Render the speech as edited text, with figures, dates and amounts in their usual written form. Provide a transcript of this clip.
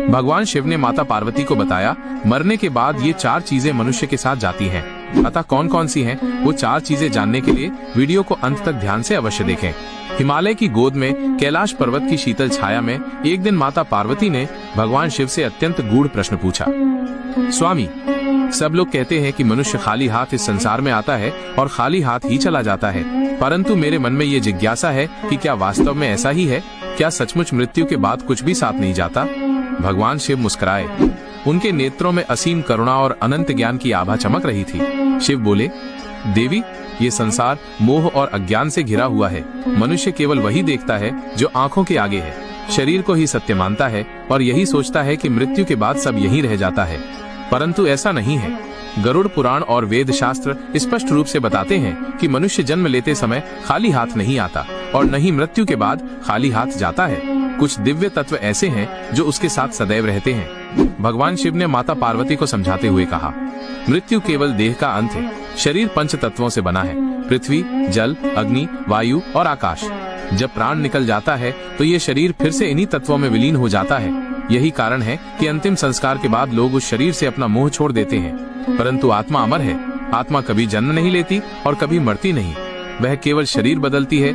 भगवान शिव ने माता पार्वती को बताया, मरने के बाद ये 4 चीजें मनुष्य के साथ जाती हैं। अतः कौन कौन सी हैं, वो 4 चीजें जानने के लिए वीडियो को अंत तक ध्यान से अवश्य देखें। हिमालय की गोद में कैलाश पर्वत की शीतल छाया में एक दिन माता पार्वती ने भगवान शिव से अत्यंत गूढ़ प्रश्न पूछा। स्वामी, सब लोग कहते हैं कि मनुष्य खाली हाथ इस संसार में आता है और खाली हाथ ही चला जाता है, परंतु मेरे मन में ये जिज्ञासा है कि क्या वास्तव में ऐसा ही है? क्या सचमुच मृत्यु के बाद कुछ भी साथ नहीं जाता? भगवान शिव मुस्कुराए। उनके नेत्रों में असीम करुणा और अनंत ज्ञान की आभा चमक रही थी। शिव बोले, देवी, ये संसार मोह और अज्ञान से घिरा हुआ है। मनुष्य केवल वही देखता है जो आंखों के आगे है, शरीर को ही सत्य मानता है और यही सोचता है कि मृत्यु के बाद सब यहीं रह जाता है, परंतु ऐसा नहीं है। गरुड़ पुराण और वेद शास्त्र स्पष्ट रूप से बताते हैं कि मनुष्य जन्म लेते समय खाली हाथ नहीं आता और न ही मृत्यु के बाद खाली हाथ जाता है। कुछ दिव्य तत्व ऐसे हैं जो उसके साथ सदैव रहते हैं। भगवान शिव ने माता पार्वती को समझाते हुए कहा, मृत्यु केवल देह का अंत है। शरीर 5 तत्वों से बना है, पृथ्वी, जल, अग्नि, वायु और आकाश। जब प्राण निकल जाता है तो ये शरीर फिर से इन्हीं तत्वों में विलीन हो जाता है। यही कारण है कि अंतिम संस्कार के बाद लोग उस शरीर से अपना मोह छोड़ देते हैं, परंतु आत्मा अमर है। आत्मा कभी जन्म नहीं लेती और कभी मरती नहीं। वह केवल शरीर बदलती है